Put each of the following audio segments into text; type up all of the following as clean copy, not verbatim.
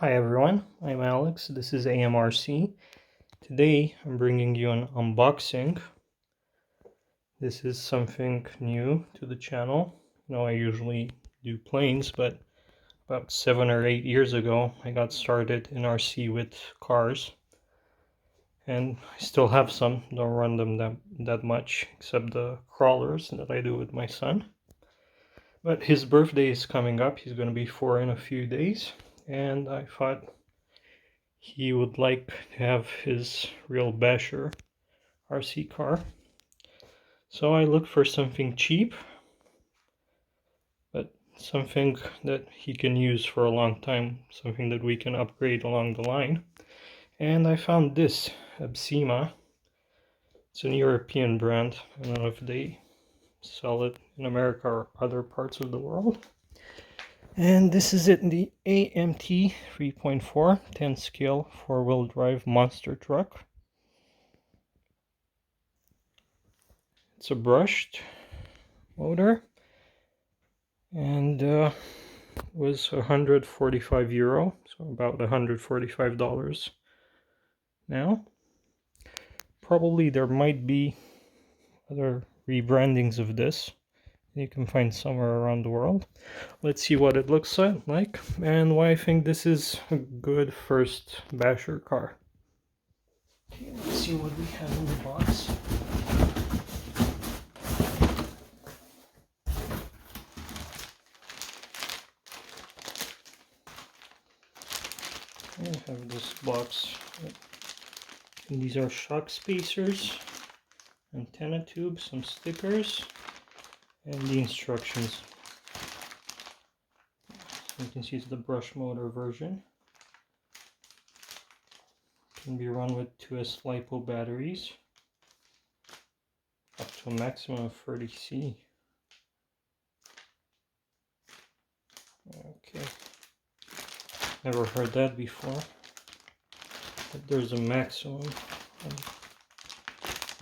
Hi everyone, I'm Alex. This is AMRC. Today I'm bringing you an unboxing. This is something new to the channel. I usually do planes, but about 7 or 8 years ago I got started in RC with cars. And I still have some, don't run them that much, except the crawlers that I do with my son. But his birthday is coming up, he's going to be 4 in a few days, and I thought he would like to have his real basher RC car. So I looked for something cheap, but something that he can use for a long time, something that we can upgrade along the line. And I found this, Absima. It's an European brand. I don't know if they sell it in America or other parts of the world. And this is it, the AMT 3.4 10 scale 4-wheel drive monster truck. It's a brushed motor and was 145 euro, so about $145 now. Probably there might be other rebrandings of this you can find somewhere around the world. Let's see what it looks like and why I think this is a good first basher car. Okay, let's see what we have in the box. I have this box, and these are shock spacers, antenna tubes, some stickers, and the instructions. So you can see it's the brush motor version. Can be run with 2S LiPo batteries up to a maximum of 30C. Okay, never heard that before, but there's a maximum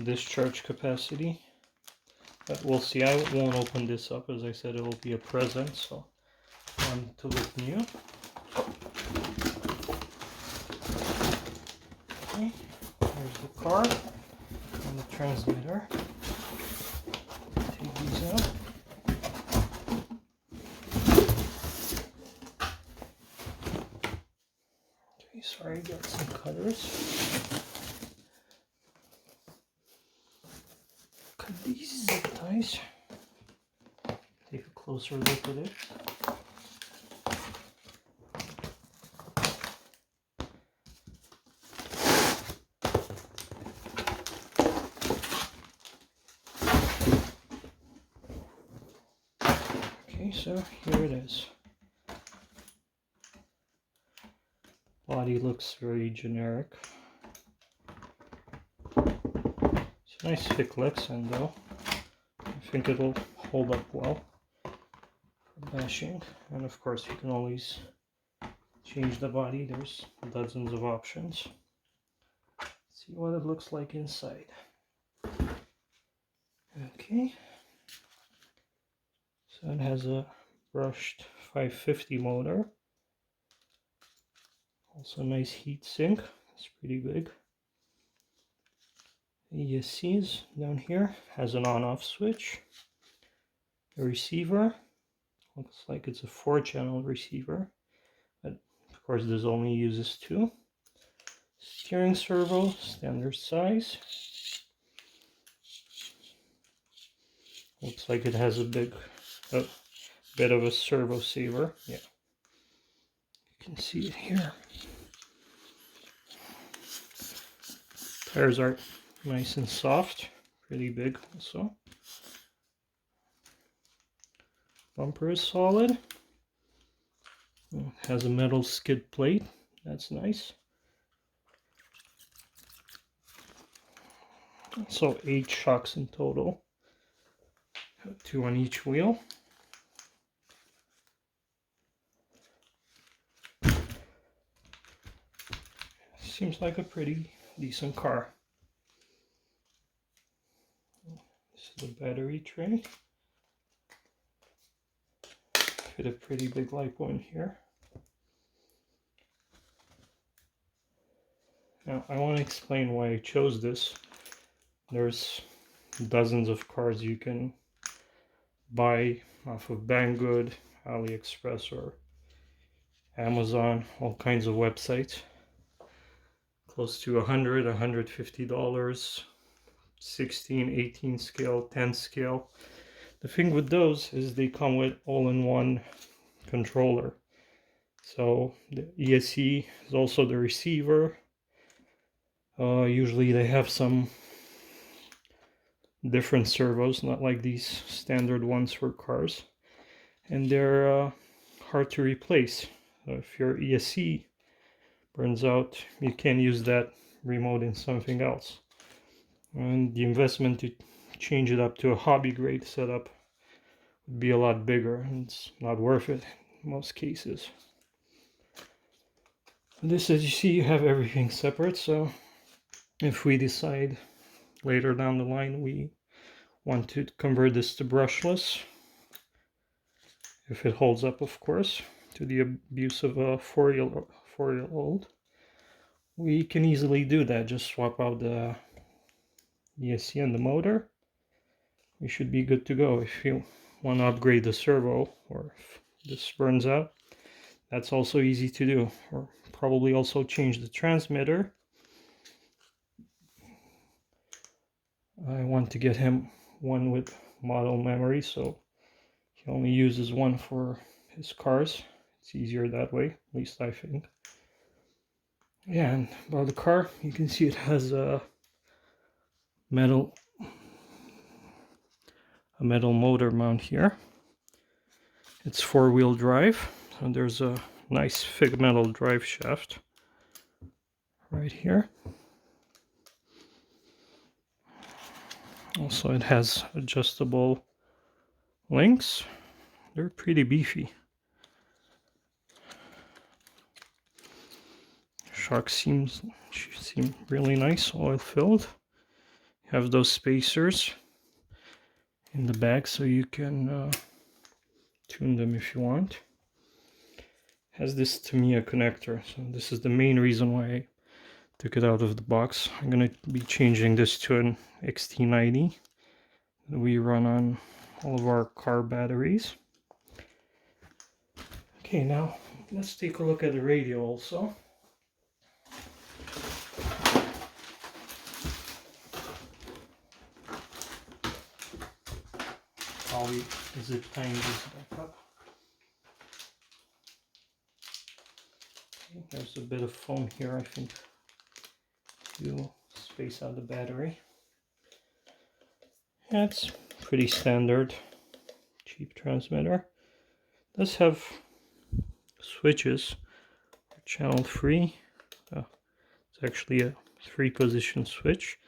discharge capacity, but we'll see. I won't open this up, as I said it will be a present, so one to look new. Okay, here's the car and the transmitter. Take these out. Okay, sorry, got some cutters. Cut these zip ties. Take a closer look at it. Okay, so here it is. Body looks very generic. It's a nice thick Lexan though. I think it'll hold up well for bashing. And of course you can always change the body. There's dozens of options. Let's see what it looks like inside. Okay. So it has a brushed 550 motor. Also nice heat sink. It's pretty big. ESCs down here, has an on-off switch. A receiver, looks like it's a 4-channel receiver, but of course this only uses 2. Steering servo, standard size. Looks like it has a bit of a servo saver. Yeah, you can see it here. Tires are nice and soft, pretty big also. Bumper is solid. It has a metal skid plate, that's nice. So 8 shocks in total, 2 on each wheel. Seems like a pretty decent car. This is the battery tray. Fit a pretty big LiPo in here. Now, I want to explain why I chose this. There's dozens of cars you can buy off of Banggood, AliExpress, or Amazon, all kinds of websites. Close to $100, $150, 16, 18 scale, 10 scale. The thing with those is they come with all-in-one controller. So the ESC is also the receiver. Usually they have some different servos, not like these standard ones for cars. And they're hard to replace. So if your ESC burns out, you can use that remote in something else. And the investment to change it up to a hobby grade setup would be a lot bigger, and it's not worth it in most cases. This, as you see, you have everything separate, so if we decide later down the line we want to convert this to brushless, if it holds up, of course, to the abuse of a four-year-old, we can easily do that. Just swap out the ESC and the motor. We should be good to go. If you want to upgrade the servo, or if this burns out, that's also easy to do. Or probably also change the transmitter. I want to get him one with model memory, so he only uses one for his cars. It's easier that way, at least I think. Yeah, and about the car, you can see it has a metal motor mount here. It's four-wheel drive, and there's a nice thick metal drive shaft right here. Also, it has adjustable links. They're pretty beefy. Shocks seem really nice, oil-filled. You have those spacers in the back so you can tune them if you want. Has this Tamiya connector, so this is the main reason why I took it out of the box. I'm going to be changing this to an XT90 that we run on all of our car batteries. Okay, now let's take a look at the radio also. Probably zip tying this back up. Okay, there's a bit of foam here, I think, to space out the battery. Yeah, it's pretty standard, cheap transmitter. It does have switches for channel 3. It's actually a 3-position switch.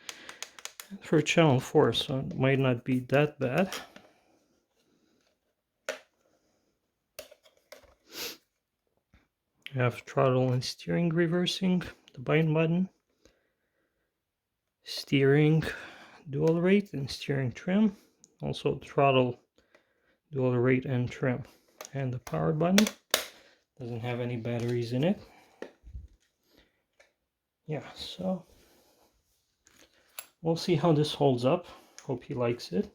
And for channel 4, so it might not be that bad. You have throttle and steering reversing, the bind button, steering dual rate and steering trim, also throttle dual rate and trim, and the power button. Doesn't have any batteries in it. Yeah, so we'll see how this holds up. Hope he likes it,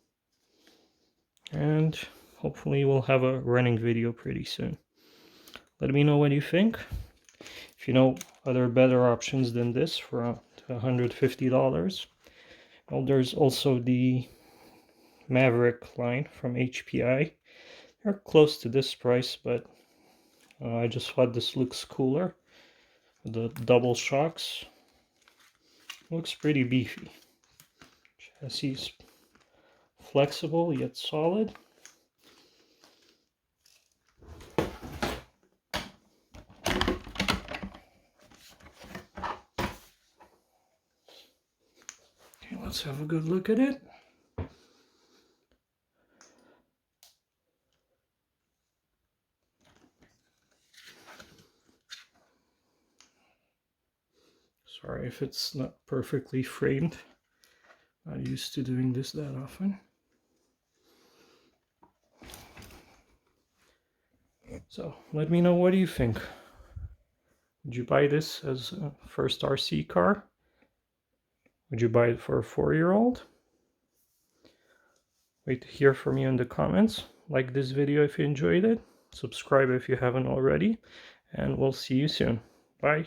and hopefully we'll have a running video pretty soon. Let me know what you think. If you know other better options than this for $150. Well, there's also the Maverick line from HPI. They're close to this price, but I just thought this looks cooler. The double shocks. Looks pretty beefy. Chassis is flexible yet solid. Okay, let's have a good look at it. Sorry if it's not perfectly framed. Not used to doing this that often. So let me know, what do you think? Would you buy this as a first RC car? Would you buy it for a 4-year-old? Wait to hear from you in the comments. Like this video if you enjoyed it. Subscribe if you haven't already. And we'll see you soon. Bye.